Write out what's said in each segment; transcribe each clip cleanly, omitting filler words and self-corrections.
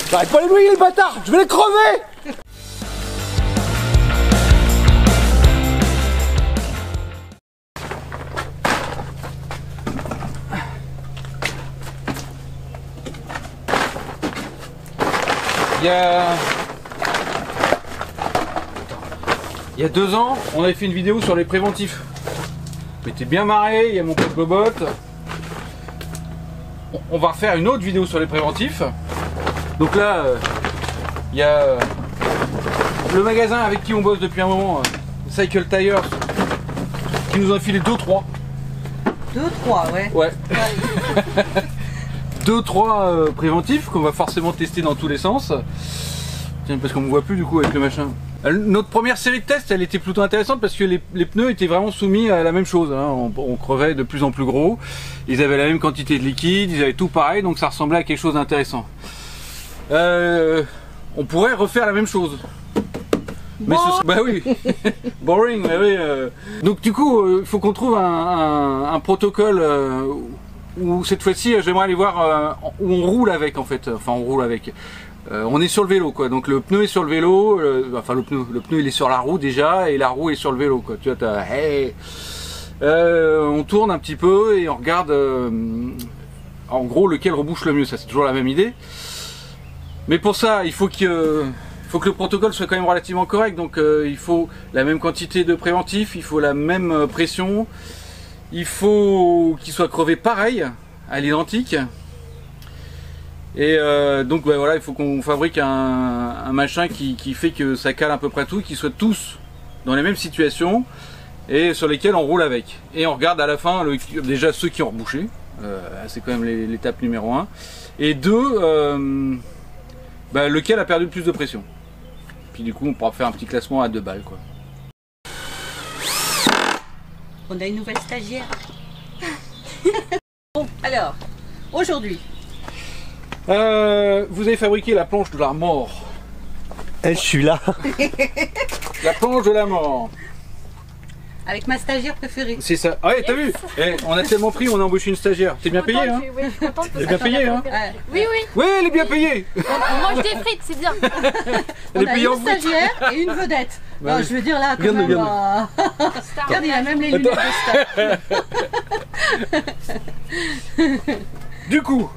J'arrête pas les noyer les bâtards, je vais les crever. Il y a 2 ans, on avait fait une vidéo sur les préventifs. On était bien marré, il y a mon pote Bobot. On va refaire une autre vidéo sur les préventifs. Donc là, il y a le magasin avec qui on bosse depuis un moment, Cycle Tires, qui nous a filé 2-3. 2-3, ouais. Ouais. 2-3 préventifs qu'on va forcément tester dans tous les sens. Tiens, parce qu'on ne me voit plus du coup avec le machin. Notre première série de tests, elle était plutôt intéressante parce que les pneus étaient vraiment soumis à la même chose. Hein. On crevait de plus en plus gros. Ils avaient la même quantité de liquide, ils avaient tout pareil, donc ça ressemblait à quelque chose d'intéressant. On pourrait refaire la même chose. Mais bah oui, boring, mais oui. Donc du coup, il faut qu'on trouve un protocole où cette fois-ci, j'aimerais aller voir où on roule avec en fait. Enfin, on roule avec. On est sur le vélo quoi, donc le pneu est sur le vélo, enfin le pneu il est sur la roue déjà et la roue est sur le vélo quoi. Tu vois, hey. On tourne un petit peu et on regarde en gros lequel rebouche le mieux, ça c'est toujours la même idée. Mais pour ça il faut que le protocole soit quand même relativement correct, donc il faut la même quantité de préventif, il faut la même pression, il faut qu'il soit crevé pareil, à l'identique. Et donc bah, voilà, il faut qu'on fabrique un machin qui fait que ça cale à peu près tout, qu'ils soient tous dans les mêmes situations et sur lesquels on roule avec. Et on regarde à la fin déjà ceux qui ont rebouché, c'est quand même l'étape numéro 1. Et 2, bah, lequel a perdu le plus de pression. Puis du coup on pourra faire un petit classement à 2 balles quoi. On a une nouvelle stagiaire. Bon, alors, aujourd'hui. Vous avez fabriqué la planche de la mort. Je suis là. La planche de la mort. Avec ma stagiaire préférée. C'est ça. Ah ouais, t'as vu, on a tellement pris, on a embauché une stagiaire. T'es bien payé, hein? Oui, je suis contente. Elle est bien payée, hein? Oui, oui. Oui, elle est bien payée. On mange des frites, c'est bien. On a une stagiaire et une vedette. Bah, non, oui. je veux dire là, quand même. Regarde, il a même les lunettes de star. Du coup,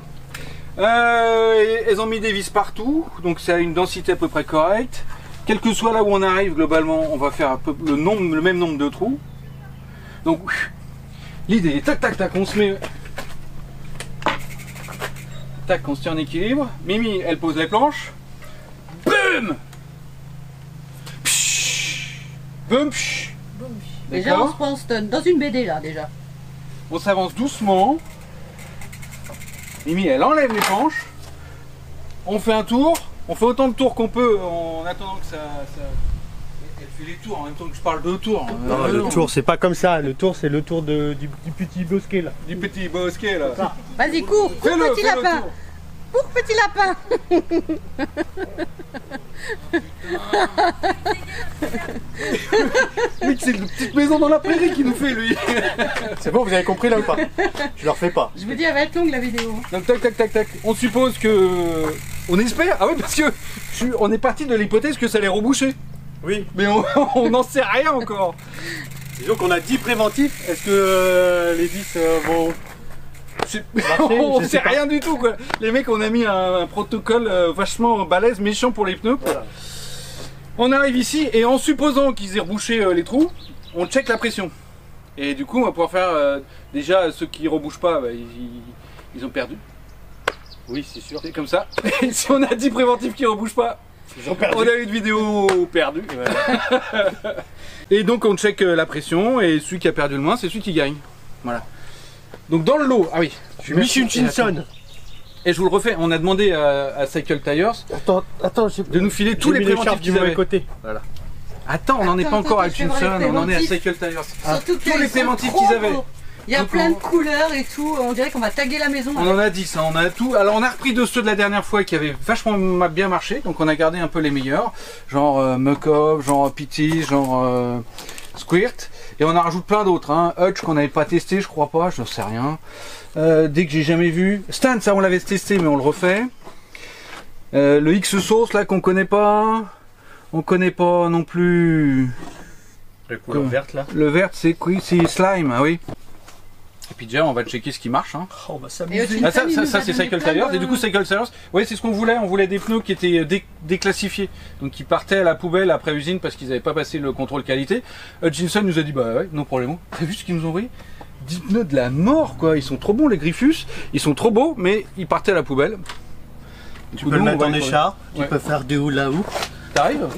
elles ont mis des vis partout, donc ça a une densité à peu près correcte. Quel que soit là où on arrive, globalement, on va faire un peu le même nombre de trous. Donc, l'idée est tac tac tac, on se met. Tac, on se tient en équilibre. Mimi, elle pose les planches. Boum! Boum! Déjà, on se pense dans une BD là, déjà. On s'avance doucement. Mimi, elle enlève les planches. On fait un tour. On fait autant de tours qu'on peut en attendant que ça... Elle fait les tours en même temps que je parle de tours. Non, le tour c'est pas comme ça, le tour c'est le tour du petit bosquet là. Du petit bosquet là. Vas-y, cours, petit lapin. Cours, petit lapin. Mec, c'est une petite maison dans la prairie qui nous fait lui. C'est bon, vous avez compris là ou pas? Je le refais pas. Je vous dis, elle va être longue la vidéo. Donc tac tac tac tac. On suppose que... On espère. Ah oui, parce que on est parti de l'hypothèse que ça allait reboucher. Oui. Mais on n'en sait rien encore. Disons qu'on a 10 préventifs. Est-ce que les vis vont... On sait rien du tout quoi. Les mecs, on a mis un protocole vachement balèze, méchant pour les pneus. Voilà. On arrive ici et en supposant qu'ils aient rebouché les trous, on check la pression. Et du coup, on va pouvoir faire déjà ceux qui rebouchent pas, bah, ils ont perdu. Oui, c'est sûr. C'est comme ça. Et si on a 10 préventifs qui rebouchent pas, ils ont perdu. On a une vidéo perdue. Voilà. Et donc on check la pression et celui qui a perdu le moins, c'est celui qui gagne. Voilà. Donc dans le lot, ah oui, je suis Michel Chinson. Et je vous le refais, on a demandé à Cycle Tires de nous filer tous les préventifs qu'ils avaient. Côté. Voilà. Attends, on n'en est pas encore à Chinson, on en est à Cycle Tires. Tous les préventifs qu'ils avaient. Il y a plein de couleurs et tout, on dirait qu'on va taguer la maison. On en a 10, hein, on a tout. Alors on a repris de ceux de la dernière fois qui avaient vachement bien marché, donc on a gardé un peu les meilleurs, genre Muck-Off, genre Pity, genre Squirt, et on en rajoute plein d'autres, hein. Hutch qu'on n'avait pas testé, je crois pas, je ne sais rien. Dès que j'ai jamais vu. Stan, ça on l'avait testé mais on le refait. Le X sauce là qu'on connaît pas. On connaît pas non plus. La couleur verte là. Le vert c'est quoi? C'est slime, ah oui. Et puis déjà on va checker ce qui marche. Hein. Oh, on va s'amuser. Ah, ça c'est Cycle Tires. Et du coup Cycle Tires, oui c'est ce qu'on voulait. On voulait des pneus qui étaient déclassifiés. Donc qui partaient à la poubelle après usine parce qu'ils n'avaient pas passé le contrôle qualité. Hutchinson nous a dit bah ouais, non problème. T'as vu ce qu'ils nous ont envoyé? 10 pneus de la mort quoi. Ils sont trop bons les Griffus. Ils sont trop beaux mais ils partaient à la poubelle. Tu peux le mettre en écharpe. Tu peux faire du hula hoop. T'arrives?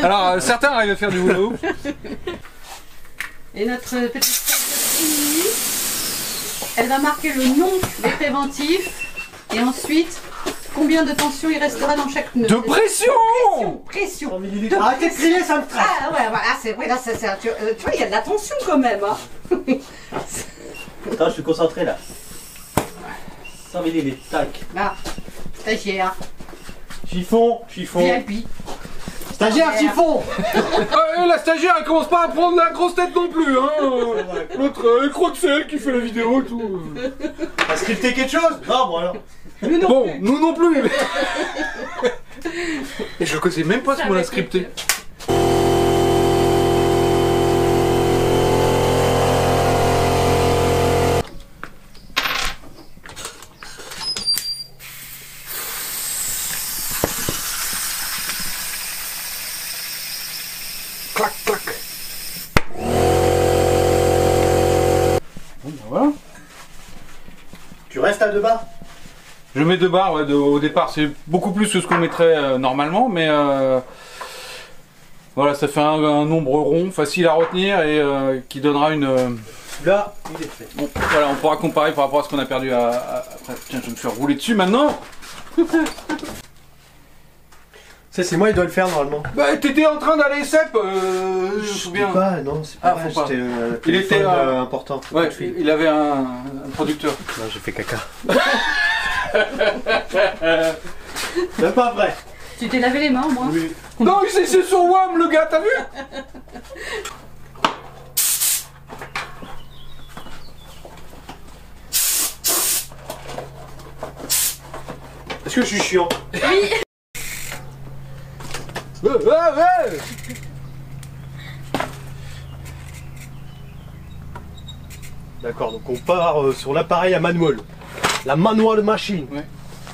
Alors certains arrivent à faire du hula hoop. Et notre petite fille, elle va marquer le nom des préventifs et ensuite combien de tension il restera dans chaque pneu. De pression! Pression. Arrêtez de crier, ça me stresse. Ah ouais, voilà, c'est vrai, là, tu vois, il y a de la tension quand même. Hein. Attends, je suis concentré là. 100 ml, tac. Là, stagiaire, Chiffon. VIP. Stagiaire, chiffon. La stagiaire elle commence pas à prendre la grosse tête non plus hein. L'autre elle croit que c'est elle qui fait la vidéo et tout. T'as scripté quelque chose? Non, bon alors. Bon, nous non plus. Et je connaissais même pas ce qu'on a scripté. Clac, clac. Bon, ben voilà. Tu restes à 2 bars? Je mets 2 barres ouais, au départ, c'est beaucoup plus que ce qu'on mettrait normalement, mais voilà, ça fait un nombre rond, facile à retenir et qui donnera une. Là, il est fait. Bon, voilà, on pourra comparer par rapport à ce qu'on a perdu après. Tiens, je vais me faire rouler dessus maintenant. Ça, c'est moi, il doit le faire normalement. Bah, t'étais en train d'aller Cep, je me souviens. Pas, non, c'est pas Ah, vrai, faut pas. c'était Il était important. Ouais, il avait un producteur. Non, j'ai fait caca. C'est pas vrai. Tu t'es lavé les mains au moins? Oui. Non, c'est sur WAM le gars, t'as vu? Est-ce que je suis chiant? Oui. Ouais. D'accord, donc on part sur l'appareil à manuel. La manual machine. Ouais.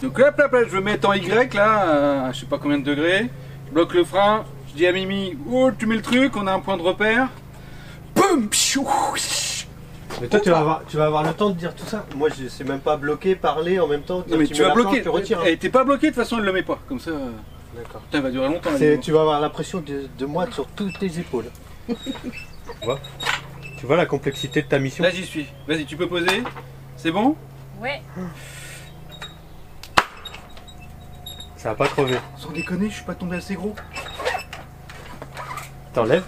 Donc là, je me mets en Y là, je sais pas combien de degrés. Je bloque le frein, je dis à Mimi, oh tu mets le truc, on a un point de repère. Boum, pfiou. Mais toi, tu vas avoir le temps de dire tout ça. Moi, je sais même pas bloquer, parler en même temps. Non mais tu vas bloquer. Tu retires. Et t'es pas bloqué de toute façon, elle le met pas. Comme ça, D'accord. putain, elle va durer longtemps. la vidéo. Tu vas avoir la pression de moi sur toutes tes épaules. Tu vois la complexité de ta mission? Là j'y suis. Vas-y, tu peux poser. C'est bon? Ouais. Ça va pas crever. Sans déconner, je suis pas tombé assez gros. T'enlèves?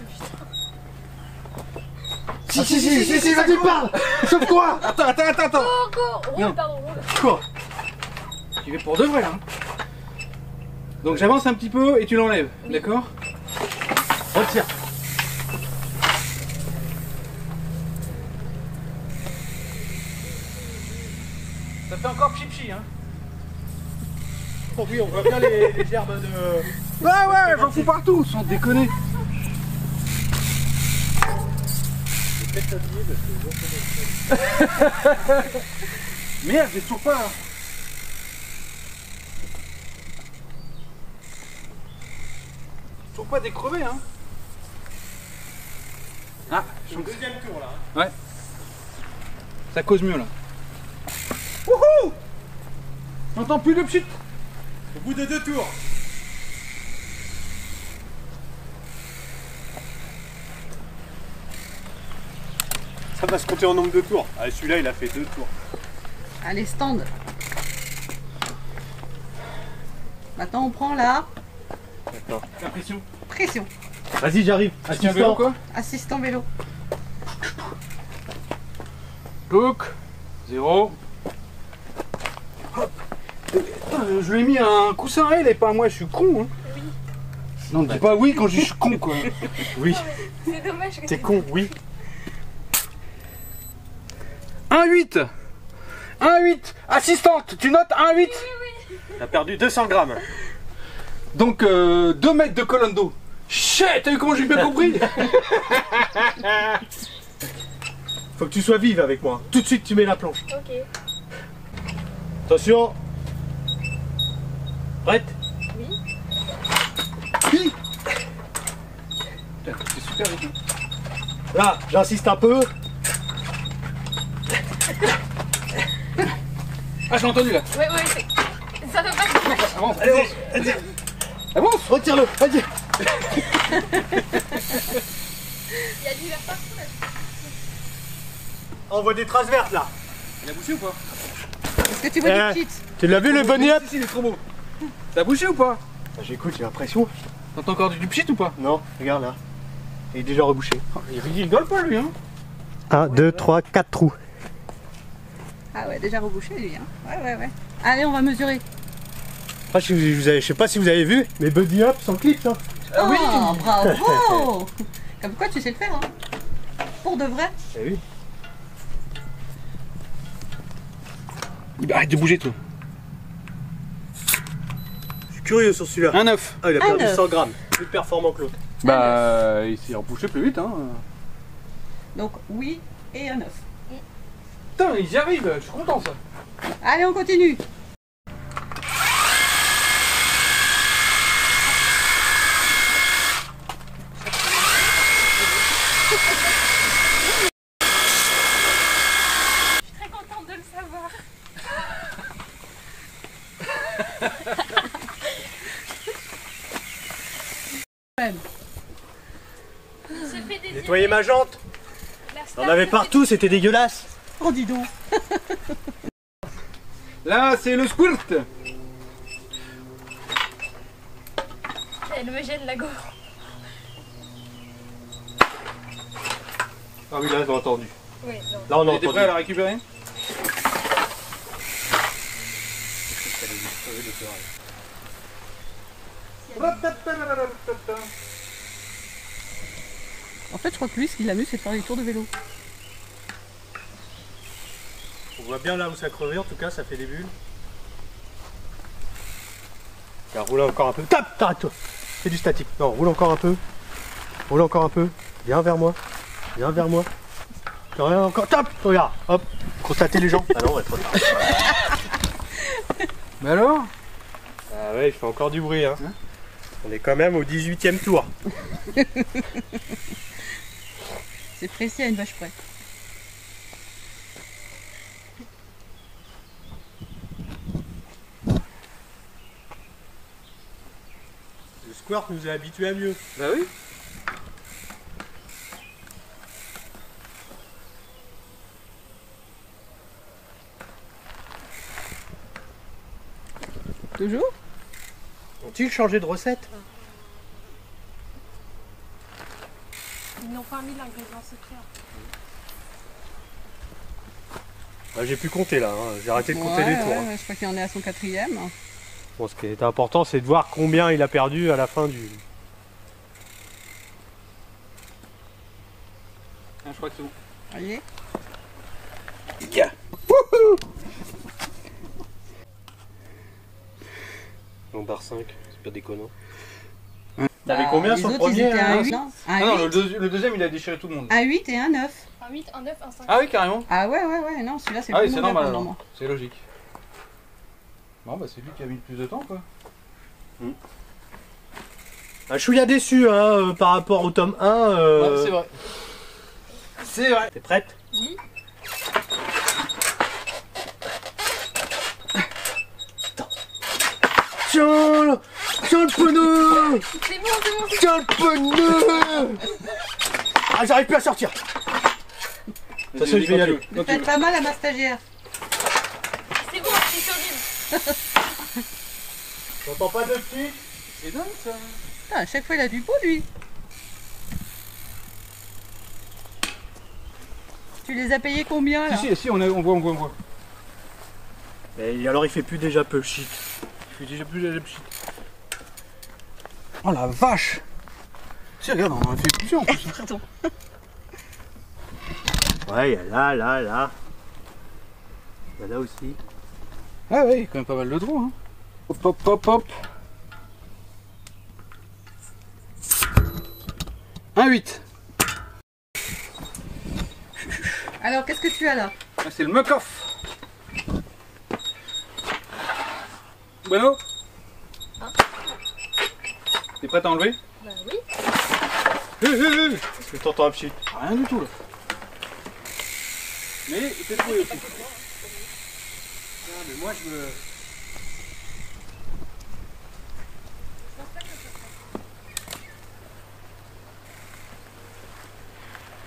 Si, vas-y, parle. Sauf quoi? Attends. Go. Non. Roule, pardon, roule. Quoi? Tu fais pour de vrai, hein. Donc j'avance un petit peu et tu l'enlèves, d'accord? Retire. Ça fait encore pchipchi, hein. Oh oui, on voit bien les gerbes de... Ouais, j'en fous partout, sans déconner. Merde, j'ai toujours pas. Toujours pas décrevé, hein. Ah, je suis Deuxième tour là. Ouais. Ça cause mieux là. Wouhou! J'entends plus de pchit. Au bout de 2 tours. Ça va se compter en nombre de tours. Ah, celui-là, il a fait 2 tours. Allez, stand. Maintenant, on prend la D'accord. La pression. pression. Vas-y, j'arrive. Tiens, vélo quoi? Assistant vélo. Look. 0. Hop. Putain, je lui ai mis un coussin à elle et pas à moi, je suis con, hein. Oui. Non, dis pas oui quand je suis con, quoi. Oui. C'est dommage que T'es con, oui. 1,8. 1,8. Assistante, tu notes 1,8. Oui. T'as perdu 200 grammes. Donc 2 mètres de colonne d'eau. Shit, t'as vu comment j'ai bien compris? Faut que tu sois vive avec moi. Tout de suite, tu mets la planche. Ok. Attention. Prête? Oui. Putain, c'est super vite. Là, j'insiste un peu. Ah, j'ai entendu là. Ouais, c'est. Ça doit pas être. Avance, Allez, vas-y. avance. Retire-le, vas-y. Il y a du verre partout là. On voit des traces vertes là. Il a bouché ou pas? Est-ce que tu vois Eh. du cheat? Tu l'as vu le bunny up? Si, il est trop beau. T'as bouché ou pas? J'écoute, j'ai l'impression. T'entends encore du pchit ou pas? Non, regarde là. Il est déjà rebouché. Il rigole pas lui, hein. 1, 2, 3, 4 trous. Ah ouais, déjà rebouché lui. Hein. Ouais. Allez, on va mesurer. Ah, je sais pas si vous avez vu, mais buddy up sans clip ça. Ah oui. Oh, bravo. Comme quoi tu sais le faire, hein. Pour de vrai. Eh oui. Arrête de bouger toi. Je suis curieux sur celui-là. Un 9. Ah, il a Un perdu œuf. 100 grammes. Plus performant que l'autre. Bah, il s'est rebouché plus vite, hein. Donc oui et un œuf. Putain, ils y arrivent, je suis content ça. Allez, on continue. Je suis très contente de le savoir. J'ai fait des Nettoyer ma jante. La T'en star, avais ça partout, c'était dégueulasse. Oh, dis donc. Là, c'est le squirt. fait- Elle me gêne la gorge. Ah oui, là, j'ai entendu. Oui, non. Là, on a Il était entendu. prêt à la récupérer? En fait, je crois que lui, ce qu'il amuse, c'est de faire des tours de vélo. On voit bien là où ça crevait, en tout cas, ça fait des bulles. Ça roule encore un peu. Tape, t'arrête-toi. Fais du statique. Non, roule encore un peu. Roule encore un peu. Viens vers moi. Viens vers moi. Regarde encore. Tape. Regarde. Hop. Constatez les gens. Ah non, ouais, trop tard. Mais alors? Ah ouais, il fait encore du bruit. Hein. On est quand même au 18e tour. C'est précis à une vache près. Le squirt nous a habitués à mieux. Bah oui. Toujours? Ont-ils changé de recette? Ils n'ont pas mis l'ingrédient secret. Bah, j'ai pu compter là. Hein. J'ai arrêté de compter les tours. Hein. Je crois qu'il en est à son 4e. Bon, ce qui est important, c'est de voir combien il a perdu à la fin du. Ah, je crois que c'est bon. Allez. On barre 5, c'est pas déconnant. T'avais combien les sur le autres, ils premier, étaient à hein 8. Ah Un non, 8. le deuxième il a déchiré tout le monde. Un 8 et un 9. Un 8, un 9, un 5. Ah oui, carrément. Ah ouais, non, celui-là c'est Ah le oui, plus c'est mauvais normal pour le alors. moment. C'est logique. Bon, bah c'est lui qui a mis le plus de temps quoi. Un chouïa déçu hein, par rapport au tome 1. Ouais, c'est vrai. C'est vrai. T'es prête? Oui. Tiens, là, tiens le pneu. C'est bon. Tiens le pneu. Ah, j'arrive plus à sortir. Vas-y, je vais y aller. Ne faites pas mal à ma stagiaire. C'est bon, c'est solide. J'entends pas de petit. C'est dingue ça. Putain, à chaque fois il a du pot lui. Tu les as payés combien là? Si, on voit. Mais alors il fait plus déjà peu shit. Il fait déjà plus shit. Oh la vache. Si regarde, on en a fait plusieurs en plus. Pardon. Ouais, il y a là. Il y a là aussi. Ah ouais, quand même pas mal de trous hein. Hop, hop, hop, hop. Un 8. Alors, qu'est-ce que tu as là? Ah, c'est le muck-off. Bueno. T'es prête à enlever? Bah oui. Est-ce que t'entends un pchit? Rien du tout là. Mais c'est trouvé aussi. Ah, mais moi je me...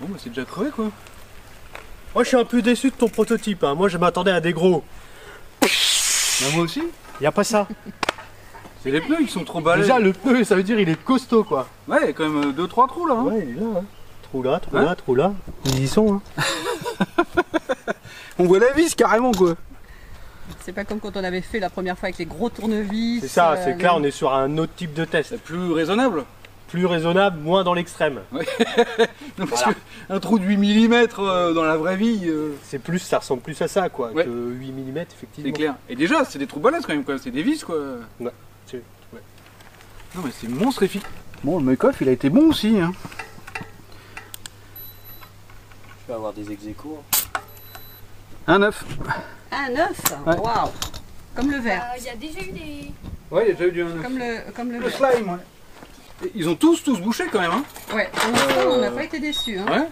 Bon bah c'est déjà crevé quoi. Moi je suis un peu déçu de ton prototype, hein. Moi je m'attendais à des gros. Bah, moi aussi. Y a pas ça. C'est les pneus, ils sont trop balèzes. Déjà le pneu, ça veut dire il est costaud quoi. Ouais, il y a quand même 2-3 trous là. Hein. Ouais, il est là. Hein. Trou là, trou Hein là, trou là. Ils y sont. Hein. On voit la vis carrément quoi. C'est pas comme quand on avait fait la première fois avec les gros tournevis. C'est ça, c'est que là on est sur un autre type de test. C'est plus raisonnable. Plus raisonnable, moins dans l'extrême. Non, parce Voilà. qu'un trou de 8 mm dans la vraie vie, C'est plus, ça ressemble plus à ça quoi, Ouais. que 8 mm effectivement. c'est clair. Et déjà, c'est des trous balèzes quand même quoi. C'est des vis quoi. Ouais. Non mais c'est monstre efficace. Bon, le make-off il a été bon aussi. Hein. Je vais avoir des ex-échos. Un 9. Un 9. Ouais. Waouh. Comme le verre. Il y a déjà eu des. Ouais, il y a déjà eu du 1 9. Comme le Le verre. slime, ouais. Et ils ont tous bouché quand même. Hein. Ouais, pour l'instant, on n'a pas été déçus. Hein. Ouais.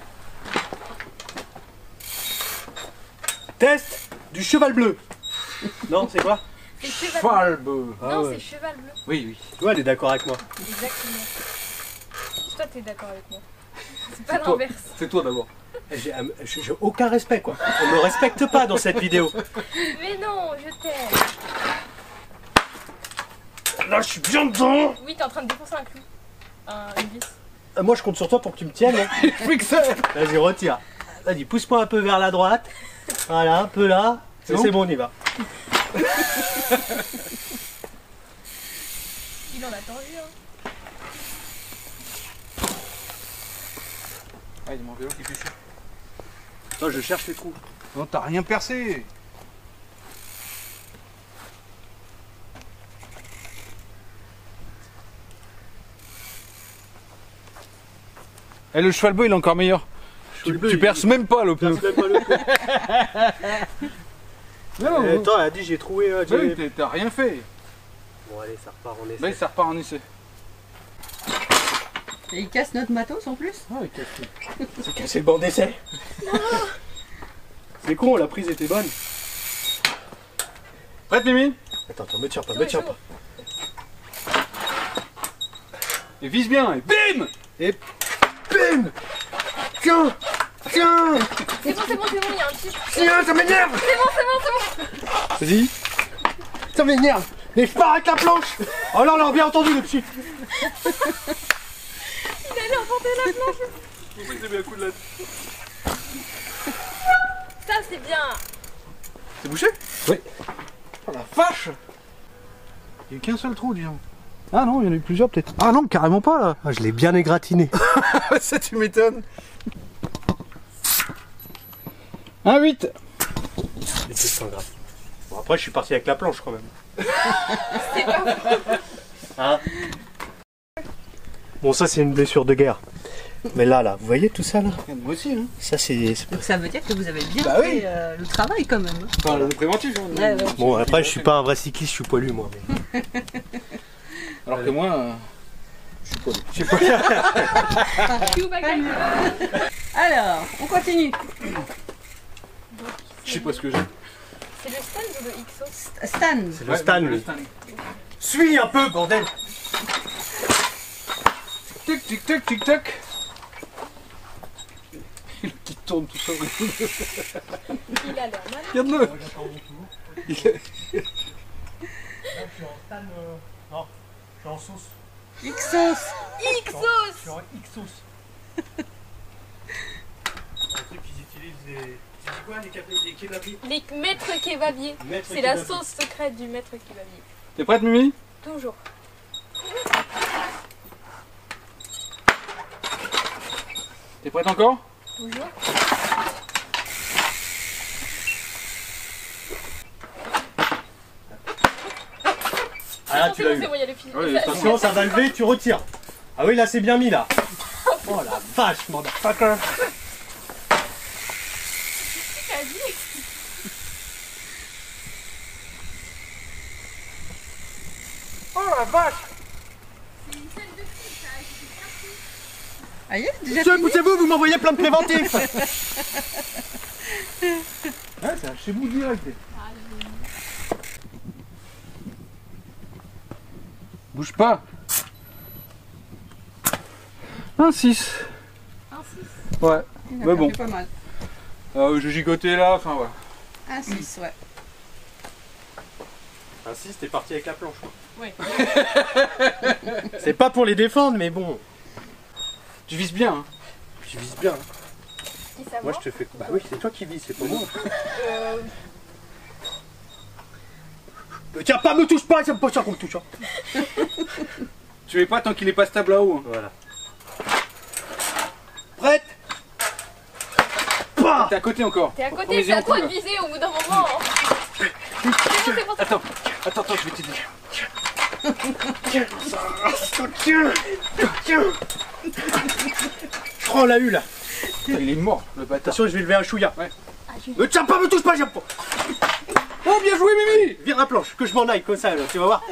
Test du cheval bleu. Non, c'est quoi? C'est cheval bleu. Falbe. Ah Non, ouais. c'est cheval bleu. Oui, oui. Tu vois, elle est d'accord avec moi. Exactement. Toi, t'es d'accord avec moi. C'est pas C'est toi. l'inverse. C'est toi d'abord. J'ai aucun respect quoi. On me respecte pas dans cette vidéo. Mais non, je t'aime. Là, je suis bien dedans. Oui, t'es en train de défoncer un clou. Une vis. Moi, je compte sur toi pour que tu me tiennes. Hein. Vas-y, retire. Vas-y, pousse-moi un peu vers la droite. Voilà, un peu là. C'est C'est bon bon, on y va. Il en a tendu, hein. Ah, il m'a vélo qui fait chaud. Toi, je cherche les trous. Non, t'as rien percé. Et le cheval bleu, il est encore meilleur. Tu perces même pas le pneu. Non, Attends, elle a dit j'ai trouvé. oui, t'as rien fait. Bon, allez, ça repart en essai. Là, ça repart en essai. Et il casse notre matos en plus. Ah, il casse tout. C'est cassé le banc d'essai. C'est con, la prise était bonne. Prête, Mimi? Attends, me tire pas, Non, me mais tire c'est pas. Et vise bien, et bim! Et bim. Tiens. Tiens. C'est bon, il y a un petit. Tiens, ça m'énerve. C'est bon. Vas-y. Ça m'énerve. Mais je pars avec la planche. Oh là là, bien entendu le petit. Il allait emporter la planche. Pourquoi il s'est mis un coup de latte? Ça, c'est bien. C'est bouché? Oui. Oh la vache! Il n'y a eu qu'un seul trou, disons. Ah non, il y en a eu plusieurs peut-être. Ah non, carrément pas là. Ah, je l'ai bien égratigné. Ça, tu m'étonnes. Un 8. C'est pas grave. Bon, après, je suis parti avec la planche quand même. C'est pas Hein? Bon, ça, c'est une blessure de guerre. Mais là, vous voyez tout ça là? Moi aussi, hein. Ça, c'est. Donc ça veut dire que vous avez bien Bah fait oui. le travail quand même. Enfin, le préventif. Hein. Ouais, ouais. Bon, après, je suis pas un vrai cycliste, je suis poilu moi. Mais... Alors que moi, je suis pas. Je sais pas. Cue baguette. Alors, on continue. Je sais pas ce que j'ai. C'est le stand ou le Ixos? Stan. C'est le Stan, lui. Suis un peu, bordel! Tic tic tac tic tac. Qui tourne tout seul. Il a l'air mal. Regarde-le. Il est- Je suis en Stan. Non, je suis en sauce. Ixos. Ixos! Je suis en Ixos. Un truc qu'ils utilisent les. C'est quoi les kebabiers? Les maîtres kebabiers. Maître C'est la kebabier. sauce secrète du maître kebabier. T'es prête, Mimi? Toujours. T'es prête encore? Toujours. Ah là, tu l'as eu. C'est bon, il y a le fil. Ouais, Ça- Attention, ça va lever, tu retires. Ah oui, là c'est bien mis là. Oh la vache, motherfucker. t'as dit. Oh la vache. Ah, y est, déjà Monsieur, fini. poussez-vous, vous m'envoyez plein de préventifs. Ouais, c'est un chez vous direct. Bouge pas. Un 6. Un 6. Ouais. Il a Mais bon. fait pas mal. Je gigotais là, enfin voilà. Un 6, ouais. Ainsi, t'es parti avec la planche. Quoi. Ouais. C'est pas pour les défendre, mais bon. Tu vises bien. Hein. Tu vises bien. Hein. Et ça Moi va je te fais. Bah oui, c'est toi qui vises, c'est pas moi. Tiens, pas me touche pas, c'est pas ça qu'on me touche. Hein. Tu mets pas tant qu'il est pas stable là-haut. Hein. Voilà. Prête. Bah T'es à côté encore. T'es à On côté, les c'est a à en toi de couple. viser au bout d'un moment. C'est bon, c'est bon, c'est bon. Attends, je vais t'aider. Tiens. Oh, on l'a eu là. Putain, il est mort, le bâtard. Attention, je vais lever un chouïa. Ouais. Ah, j'ai eu. Tiens, pas me touche pas, j'aime pas. Oh, bien joué, Mimi. Vire la planche, que je m'en aille comme ça, là, tu vas voir.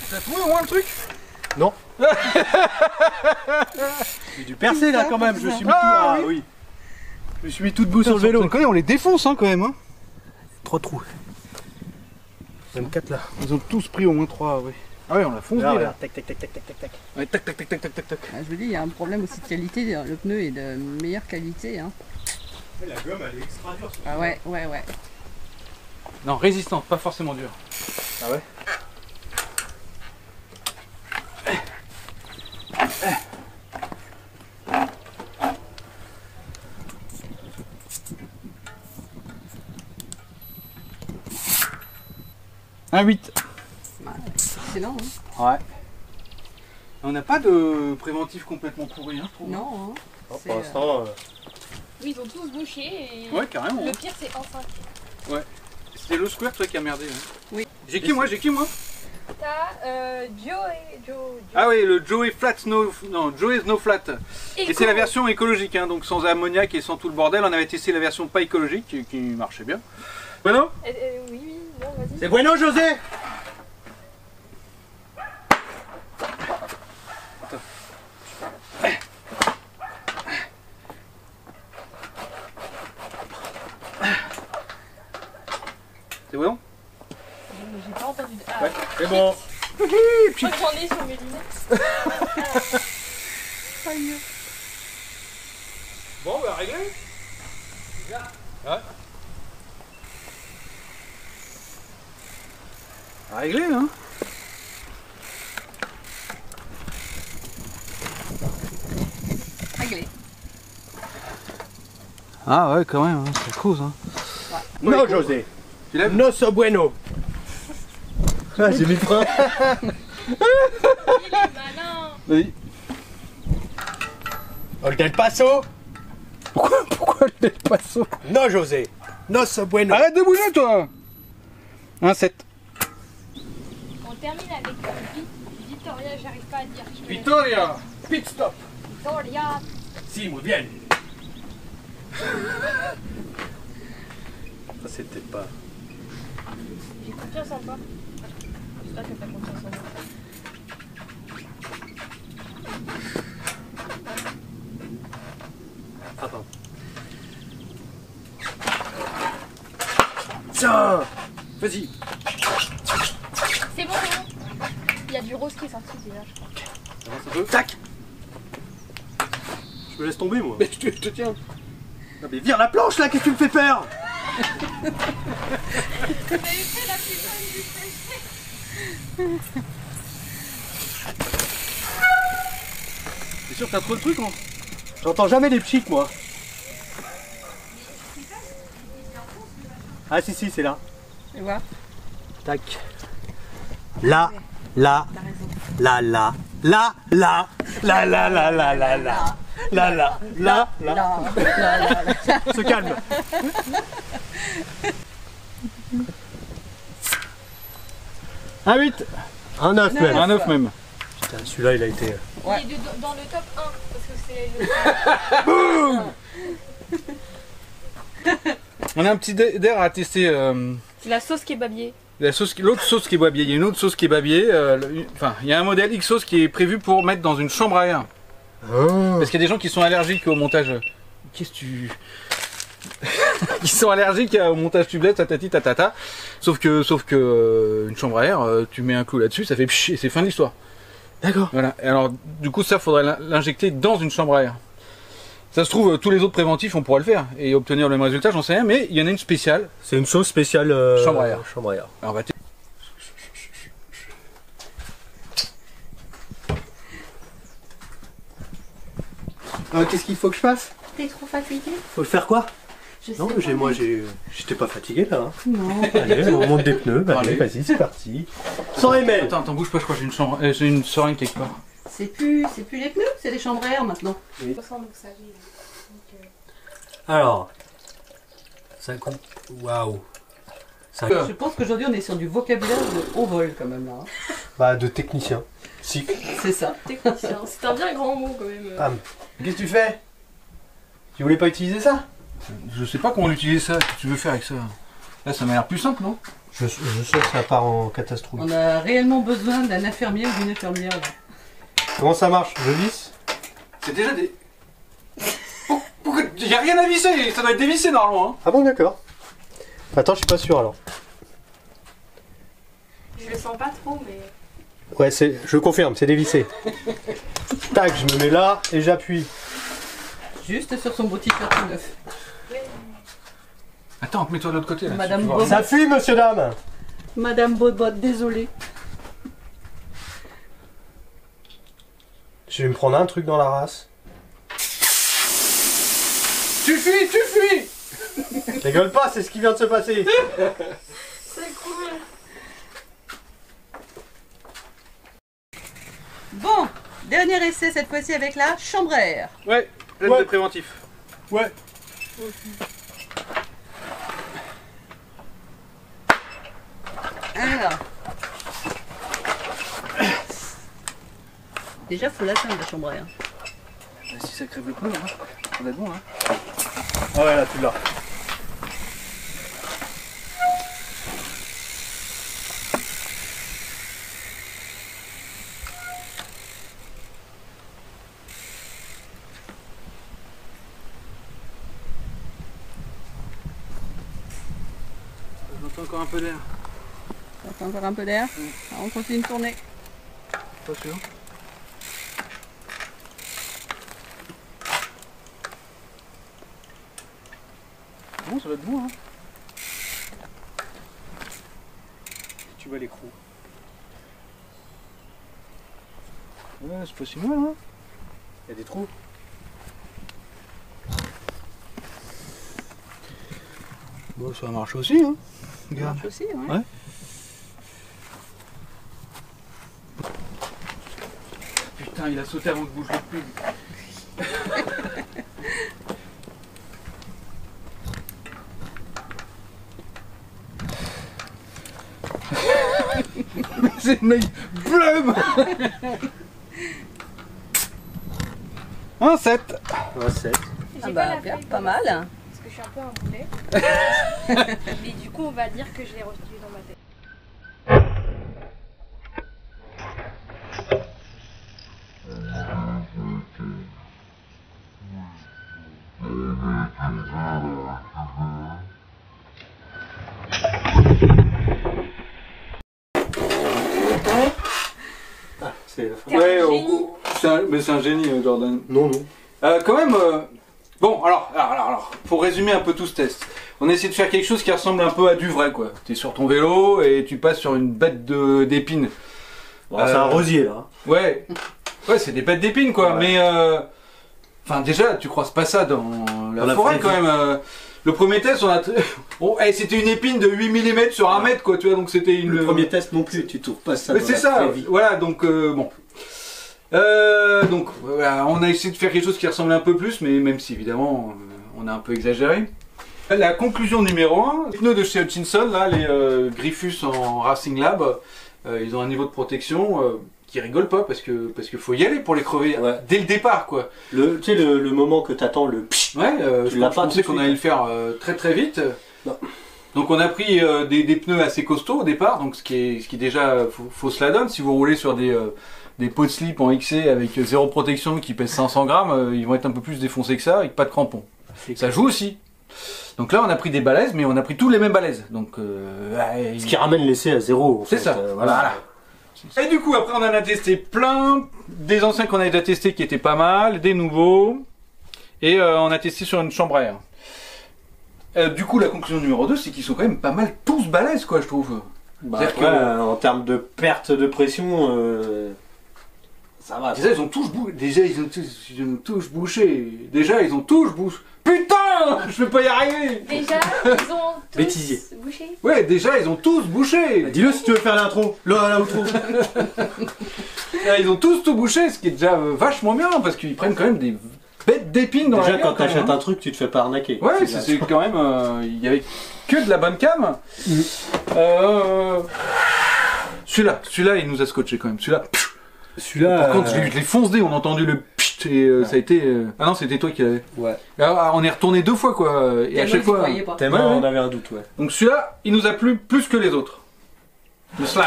T'as trouvé au moins le truc? Non. J'ai dû percer là quand même, je me suis mis tout. Ah, Ah oui. Je me suis mis tout debout sur le vélo. On les défonce hein, quand même. Hein. 3 trous. Même 4 là. Ils ont tous pris au moins 3, oui. Ah ouais, on l'a foncé Là, là. regarde. Tac, tac, tac, tac, tac, tac, tac. Ouais, tac, tac, tac, tac, tac, tac, tac. Ah, je vous dis, il y a un problème aussi de qualité. Le pneu est de meilleure qualité. Hein. La gomme elle est extra dure. Ah ouais, ouais, ouais. Non, résistante, pas forcément dur. Ah ouais. Un 8. Bah, c'est excellent. Hein. Ouais. On n'a pas de préventif complètement pourri, hein, je trouve. Non, hein. Non, C'est, pour l'instant. Oui, ils ont tous bouché et Ouais, carrément. le Hein. pire c'est en 5. C'était le square, toi, qui a merdé. Hein. Oui. J'ai qui, moi? T'as Joe. Ah oui, le Joey Flat Snow... Non, Joey Snow Flat. Et c'est la version écologique, hein, donc sans ammoniac et sans tout le bordel. On avait testé la version pas écologique, qui marchait bien. Bueno? Oui, non, vas-y. C'est bueno, José. C'est bon? J'ai pas entendu. Ah, Ouais, C'est bon. je crois que j'en ai sur mes lunettes. Bon, bah réglé. Ouais. Réglé, hein. Réglé. Ah ouais, quand même, hein, ça cause. Hein. Non, José. Tu lèves? No so bueno. Ah, j'ai mis le frein. Il est malin. Vas-y. Hold el paso. Pourquoi le passo? No, José. No so bueno. Arrête de bouger, toi. Un 7. On termine avec Victoria, j'arrive pas à dire. Je te laisse. Victoria, pit stop. Victoria. Si, muy bien. Ça, c'était pas. J'ai confiance en toi. J'espère que t'as confiance en moi. Attends. Tiens. Vas-y. C'est bon, c'est bon. Il y a du rose qui est sorti déjà, je crois. Avance un peu. Tac. Je me laisse tomber, moi. Mais je te tiens. Non, mais vire la planche là, qu'est-ce que tu me fais peur? T'avais fait la putain du péché. T'es sûr que t'as trop de trucs, hein? J'entends jamais les pchics, moi. Ah, si, c'est là. Tu vois, Tac. Là, là, t'as raison. là, là, là, là, là, là, là, là, là, là. Là. Se calme. Un 8. Un 9 même. Un 9 même. Putain, celui-là il a été... Ouais. Il est dans le top 1 parce que c'est le... On a un petit d'air à tester. la sauce kebabier. L'autre sauce kebabier. Il y a une autre sauce kebabier. Enfin, il y a un modèle X-sauce qui est prévu pour mettre dans une chambre à air. Parce qu'il y a des gens qui sont allergiques au montage. Qu'est-ce que tu... Qui sont allergiques au montage tubeless, tatati tatata. Sauf que une chambre à air, tu mets un clou là-dessus, ça fait pchit et c'est fin de l'histoire. D'accord. Voilà. Et alors, du coup, ça faudrait l'injecter dans une chambre à air. Ça se trouve, tous les autres préventifs, on pourra le faire et obtenir le même résultat, j'en sais rien, mais il y en a une spéciale. C'est une sauce spéciale Chambre à air. Chambre à air. Alors, on va Qu'est-ce qu'il faut que je fasse? T'es trop fatigué? Faut le faire quoi? Je sais Non, pas. j'étais pas fatigué là. Hein. Non. Allez, on monte des pneus. Bah, Allez. allez, vas-y, c'est parti. 100 ml. Attends, bouge pas, je crois que j'ai une seringue quelque part. C'est plus les pneus, c'est des chambres à air maintenant. Donc ça vit. Alors. 50. Waouh. Je pense qu'aujourd'hui on est sur du vocabulaire de haut vol quand même là. Hein. Bah, de technicien. Cycle. C'est ça. Technicien. C'est un bien grand mot quand même. Pam. Qu'est-ce que tu fais? Tu voulais pas utiliser ça? Je sais pas comment utiliser ça, qu'est-ce que tu veux faire avec ça? Là, ça m'a l'air plus simple, non? Je sais que ça part en catastrophe. On a réellement besoin d'un infirmier ou d'une infirmière là. Comment ça marche? Je visse? C'est déjà des... Oh, pourquoi? Y a rien à visser, ça doit être dévissé normalement. Hein. Ah bon, d'accord. Attends, je suis pas sûr alors. Je le sens pas trop, mais. Ouais, je confirme, c'est dévissé. Tac, je me mets là et j'appuie. Juste sur son beau t-shirt tout neuf. Attends, mets-toi de l'autre côté. Là, Madame tu vois. Bob. Ça fuit, monsieur, dame. Madame Bobot, désolée. Je vais me prendre un truc dans la race. Tu fuis. Rigole pas, c'est ce qui vient de se passer. C'est cool. Bon, dernier essai cette fois-ci avec la chambre à air. Ouais, plein Ouais. de préventifs. Ouais. Alors. Déjà faut l'atteindre la chambre à air. Si ça crève le pneu, hein. Ça va être bon, hein. Ah ouais, là, tu l'as. J'entends encore un peu d'air. T'as encore un peu d'air. Alors, on continue de tourner. Pas sûr. Bon, ça va être bon, hein. Tu vois l'écrou. Ouais, c'est pas si mal, hein. Il y a des trous. Bon, ça marche aussi, hein. Ça Regarde. marche aussi, ouais. Ouais. Putain, il a sauté avant que bouge le plus. C'est le mec blum. Un 7. Ouais, 7. J'ai Ah pas bah la bien, feuille pas de- mal. Parce que je suis un peu un boulet. Mais du coup, on va dire que je l'ai retenu dans ma tête. C'est la fin. T'es un Ouais, génie. mais c'est un génie, Jordan. Non, non. Quand même, bon, alors, pour résumer un peu tout ce test, on essaie de faire quelque chose qui ressemble un peu à du vrai, quoi. T'es sur ton vélo et tu passes sur une bête d'épines. Bon, c'est un rosier là. Ouais, c'est des bêtes d'épines, quoi. Ouais. Mais, enfin, déjà, tu croises pas ça dans la Dans la forêt, vraie quand même. Le premier test, on a, bon, c'était une épine de 8 mm sur 1 mètre, quoi. Tu vois, donc c'était une. Le premier test non plus, tu trouves pas ça. Mais dans c'est la ça. vraie vie. Voilà, donc bon. Donc voilà, on a essayé de faire quelque chose qui ressemble un peu plus, mais même si évidemment on a un peu exagéré. La conclusion numéro 1, les pneus de chez Hutchinson, là, les Griffus en Racing Lab, ils ont un niveau de protection qui rigole pas parce que faut y aller pour les crever dès le départ quoi. Tu sais le moment que t'attends le psh, je pensais qu'on allait le faire très vite. Non. Donc on a pris des pneus assez costauds au départ, donc ce qui déjà faut se la donne. Si vous roulez sur des pots de slip en XC avec zéro protection qui pèsent 500 grammes, ils vont être un peu plus défoncés que ça avec pas de crampons. Ça joue aussi. Donc là on a pris des balaises, mais on a pris tous les mêmes balaises. Donc ce qui ramène l'essai à zéro. C'est ça. Voilà. Et du coup après on en a testé plein, des anciens qu'on a déjà testés qui étaient pas mal, des nouveaux, et on a testé sur une chambre à air. Du coup la conclusion numéro 2 c'est qu'ils sont quand même pas mal tous balèzes quoi je trouve. En termes de perte de pression, ça va. Déjà ils ont tous bouché. Déjà ils ont tous bouché. Putain, je vais pas y arriver. Déjà, ils ont tous Bêtisier. bouché. Ouais, déjà ils ont tous bouché. Dis-le si tu veux faire l'intro. L'outro. Ils ont tous tout bouché, ce qui est déjà vachement bien parce qu'ils prennent quand même des bêtes d'épines dans la gueule. Déjà quand t'achètes un truc, tu te fais pas arnaquer. Ouais, c'est quand même. Il y avait que de la bonne cam. Celui-là, il nous a scotché quand même. Celui-là. Par contre, je l'ai foncé, on a entendu le pchit et ça a été. Ah non, c'était toi qui l'avais. Ouais. Alors, on est retourné 2 fois quoi. Et à chaque fois. Tellement on avait un doute, ouais. Donc celui-là, il nous a plu plus que les autres. Le slime.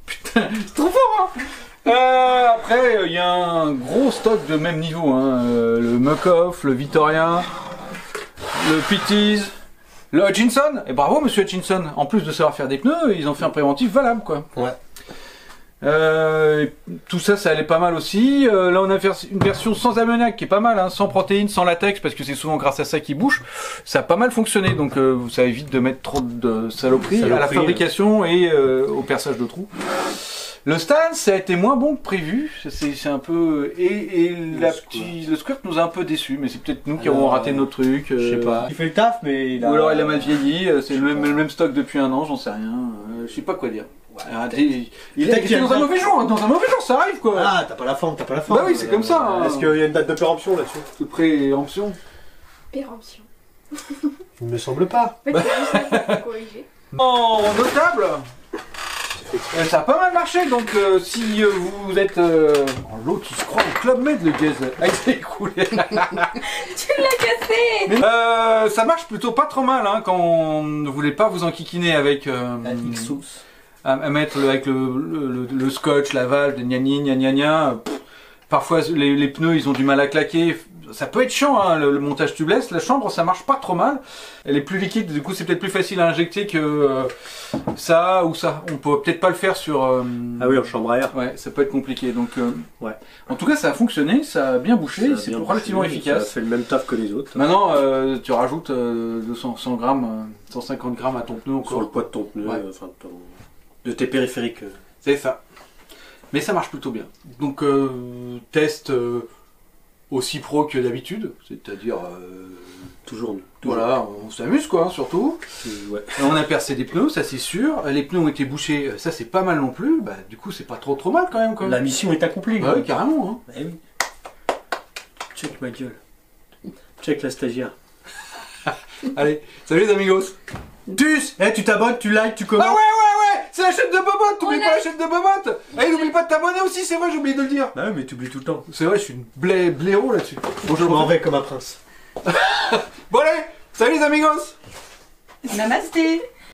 Putain, c'est trop fort hein. Après, il y a un gros stock de même niveau. Hein. Le Muck-Off, le Victoria, le Pitties, le Hutchinson. Et bravo monsieur Hutchinson. En plus de savoir faire des pneus, ils ont fait un préventif valable quoi. Ouais. Tout ça, ça allait pas mal aussi. Là, on a fait une version sans ammoniac qui est pas mal, hein, sans protéines, sans latex, parce que c'est souvent grâce à ça qu'ils bouchent. Ça a pas mal fonctionné, donc ça évite de mettre trop de saloperies à la fabrication et au perçage de trous. Le stand, ça a été moins bon que prévu. C'est un peu le squirt nous a un peu déçus, mais c'est peut-être nous qui avons raté nos trucs. Je sais pas. Il fait le taf, mais ou alors il a mal vieilli. C'est le même stock depuis un an, j'en sais rien. Je sais pas quoi dire. Il était dans un mauvais jour, ça arrive quoi. Ah, t'as pas la forme. Bah oui, c'est comme ça. Hein. Est-ce qu'il y a une date de péremption là-dessus? De préemption. Péremption. Il me semble pas. En fait, c'est juste ça qu'il faut corriger. En notable, ça a pas mal marché, donc si vous êtes... L'autre il se croit au Club Med le gaz. Ah, il s'est écoulé. Tu l'as cassé. Ça marche plutôt pas trop mal hein, quand on ne voulait pas vous enquiquiner avec... à mettre avec le scotch, la valve, gna gna gna. Parfois les pneus ils ont du mal à claquer. Ça peut être chiant hein, le montage tubeless. La chambre ça marche pas trop mal. Elle est plus liquide, du coup c'est peut-être plus facile à injecter que ça ou ça. On peut peut-être pas le faire sur... Ah oui, en chambre à air. Ouais, ça peut être compliqué. Donc ouais. En tout cas ça a fonctionné, ça a bien bouché, c'est relativement efficace. Ça fait le même taf que les autres. Maintenant tu rajoutes 100 grammes, 150 grammes à ton pneu encore. Sur le poids de ton pneu, enfin de tes périphériques. C'est ça. Mais ça marche plutôt bien. Donc test aussi pro que d'habitude, c'est-à-dire toujours. Voilà, on s'amuse quoi, surtout. Ouais. On a percé des pneus, ça c'est sûr. Les pneus ont été bouchés, ça c'est pas mal non plus. Bah du coup c'est pas trop mal quand même quoi. La mission est accomplie. Bah oui, carrément. Hein. Bah, oui. Check ma gueule. Check la stagiaire. Allez, salut les amigos. Tu t'abonnes, tu likes, tu commentes. Ah ouais, c'est la chaîne de Bobotte, t'oublies pas la chaîne de Bobotte. Et n'oublie pas de t'abonner aussi, c'est vrai, j'ai oublié de le dire. Bah ouais, mais t'oublies tout le temps. C'est vrai, je suis une blaireau là-dessus. Bon, je m'en vais comme un prince. Bon allez, salut les amigos. Namasté.